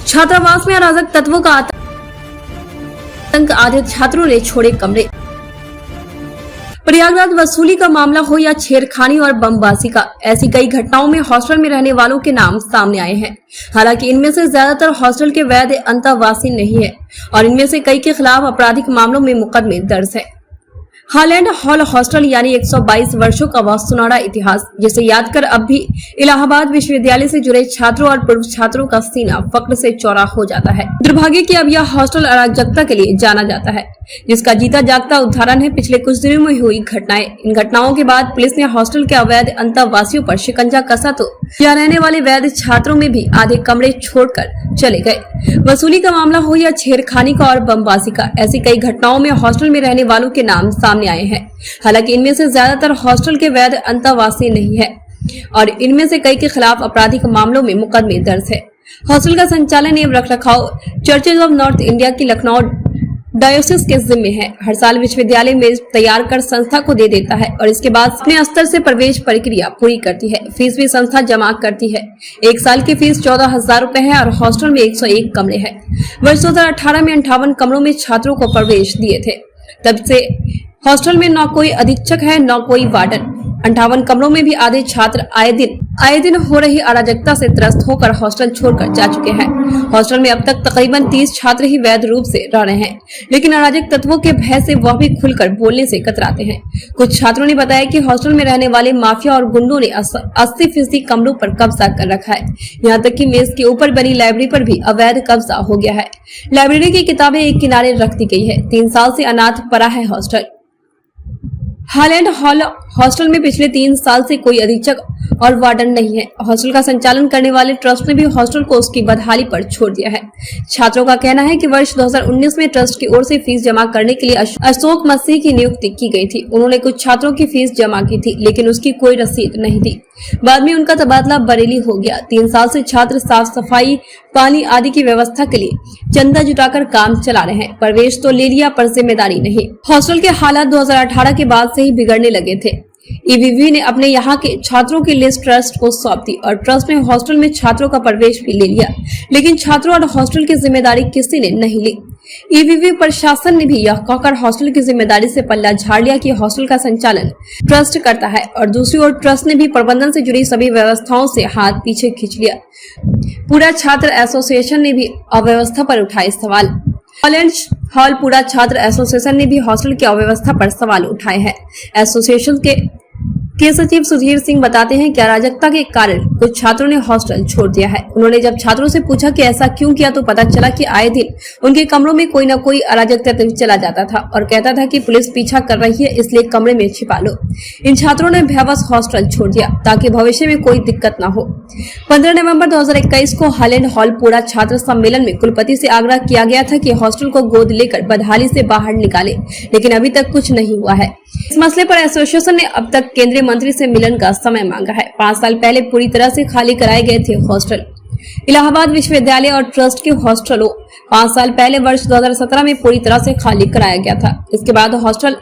छात्रावास में अराजक तत्वों का आतंक, आधे छात्रों ने छोड़े कमरे। प्रयागराज वसूली का मामला हो या छेड़खानी और बमबाजी का, ऐसी कई घटनाओं में हॉस्टल में रहने वालों के नाम सामने आए हैं। हालांकि इनमें से ज्यादातर हॉस्टल के वैध अंतःवासी नहीं है और इनमें से कई के खिलाफ आपराधिक मामलों में मुकदमे दर्ज है। हालैंड हॉल हॉस्टल यानी 122 वर्षों का वह सुनहरा इतिहास, जिसे याद कर अब भी इलाहाबाद विश्वविद्यालय से जुड़े छात्रों और पूर्व छात्रों का सीना फक्र से चौड़ा हो जाता है। दुर्भाग्य कि अब यह हॉस्टल अराजकता के लिए जाना जाता है, जिसका जीता जागता उदाहरण है पिछले कुछ दिनों में हुई घटनाएं। इन घटनाओं के बाद पुलिस ने हॉस्टल के अवैध अंतःवासियों पर शिकंजा कसा तो यहाँ रहने वाले वैध छात्रों में भी आधे कमरे छोड़कर चले गए। वसूली का मामला हो या छेड़खानी का और बमबाजी का, ऐसी कई घटनाओं में हॉस्टल में रहने वालों के नाम सामने आए हैं। हालांकि इनमें से ज्यादातर हॉस्टल के वैध अंतःवासी नहीं है और इनमें से कई के खिलाफ आपराधिक मामलों में मुकदमे दर्ज है। हॉस्टल का संचालन एवं रखरखाव चर्चेज ऑफ नॉर्थ इंडिया की लखनऊ डायोसिस के जिम्मे है। हर साल विश्वविद्यालय में तैयार कर संस्था को दे देता है और इसके बाद अपने स्तर से प्रवेश प्रक्रिया पूरी करती है। फीस भी संस्था जमा करती है। एक साल की फीस 14,000 रुपए है और हॉस्टल में 101 कमरे हैं। वर्ष 2018 में 58 कमरों में छात्रों को प्रवेश दिए थे। तब से हॉस्टल में न कोई अधीक्षक है न कोई वार्डन। 58 कमरों में भी आधे छात्र आए दिन हो रही अराजकता से त्रस्त होकर हॉस्टल छोड़कर जा चुके हैं। हॉस्टल में अब तक तकरीबन 30 छात्र ही वैध रूप से रह रहे हैं, लेकिन अराजक तत्वों के भय से वह भी खुलकर बोलने से कतराते हैं। कुछ छात्रों ने बताया कि हॉस्टल में रहने वाले माफिया और गुंडों ने 80% कमरों पर कब्जा कर रखा है। यहाँ तक कि मेज के ऊपर बनी लाइब्रेरी पर भी अवैध कब्जा हो गया है। लाइब्रेरी की किताबें एक किनारे रख दी गई है। 3 साल से अनाथ पड़ा है हॉस्टल। हालैंड हॉल हॉस्टल में पिछले 3 साल से कोई अधीक्षक और वार्डन नहीं है। हॉस्टल का संचालन करने वाले ट्रस्ट ने भी हॉस्टल को उसकी बदहाली पर छोड़ दिया है। छात्रों का कहना है कि वर्ष 2019 में ट्रस्ट की ओर से फीस जमा करने के लिए अशोक मसीह की नियुक्ति की गई थी। उन्होंने कुछ छात्रों की फीस जमा की थी, लेकिन उसकी कोई रसीद नहीं थी। बाद में उनका तबादला बरेली हो गया। 3 साल से छात्र साफ सफाई, पानी आदि की व्यवस्था के लिए चंदा जुटाकर काम चला रहे हैं। प्रवेश तो ले लिया पर जिम्मेदारी नहीं। हॉस्टल के हालात 2018 के बाद से ही बिगड़ने लगे थे। ईवीवी ने अपने यहाँ के छात्रों की लिस्ट ट्रस्ट को सौंप दी और ट्रस्ट ने हॉस्टल में छात्रों का प्रवेश भी ले लिया, लेकिन छात्रों और हॉस्टल की जिम्मेदारी किसी ने नहीं ली। ईवीवी प्रशासन ने भी यह कहकर हॉस्टल की जिम्मेदारी से पल्ला झाड़ लिया कि हॉस्टल का संचालन ट्रस्ट करता है और दूसरी ओर ट्रस्ट ने भी प्रबंधन से जुड़ी सभी व्यवस्थाओं से हाथ पीछे खींच लिया। पूरा छात्र एसोसिएशन ने भी अव्यवस्था पर उठाए सवाल। हालैंड हॉल पूरा छात्र एसोसिएशन ने भी हॉस्टल की अव्यवस्था पर सवाल उठाए हैं। एसोसिएशन के सचिव सुधीर सिंह बताते हैं कि अराजकता के कारण कुछ छात्रों ने हॉस्टल छोड़ दिया है। उन्होंने जब छात्रों से पूछा कि ऐसा क्यों किया तो पता चला कि आए दिन उनके कमरों में कोई न कोई अराजक तत्व चला जाता था और कहता था कि पुलिस पीछा कर रही है, इसलिए कमरे में छिपा लो। इन छात्रों ने भयवश हॉस्टल छोड़ दिया ताकि भविष्य में कोई दिक्कत न हो। 15 नवंबर 2021 को हालैंड हॉल पूरा छात्र सम्मेलन में कुलपति से आग्रह किया गया था कि हॉस्टल को गोद लेकर बदहाली से बाहर निकाले, लेकिन अभी तक कुछ नहीं हुआ है। इस मसले पर एसोसिएशन ने अब तक केंद्रीय मंत्री से मिलन का समय मांगा है। 5 साल पहले पूरी तरह से खाली कराए गए थे हॉस्टल। इलाहाबाद विश्वविद्यालय और ट्रस्ट के हॉस्टलों 5 साल पहले वर्ष 2017 में पूरी तरह से खाली कराया गया था। इसके बाद हॉस्टल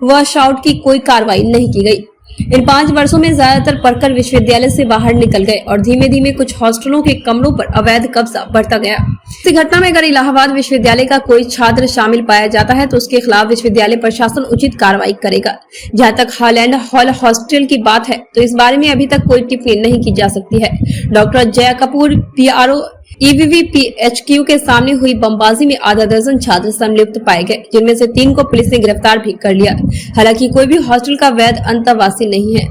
वॉश आउट की कोई कार्रवाई नहीं की गई। इन 5 वर्षों में ज्यादातर पढ़कर विश्वविद्यालय से बाहर निकल गए और धीमे धीमे कुछ हॉस्टलों के कमरों पर अवैध कब्जा बढ़ता गया। इस घटना में अगर इलाहाबाद विश्वविद्यालय का कोई छात्र शामिल पाया जाता है तो उसके खिलाफ विश्वविद्यालय प्रशासन उचित कार्रवाई करेगा। जहां तक हालैंड हॉल हॉस्टल की बात है तो इस बारे में अभी तक कोई टिप्पणी नहीं की जा सकती है। Doctor Jaya Kapoor PRO EVV PHQ के सामने हुई बमबाजी में आधा दर्जन छात्र संलिप्त पाए गए, जिनमें से 3 को पुलिस ने गिरफ्तार भी कर लिया। हालांकि कोई भी हॉस्टल का वैध अंतःवासी नहीं है।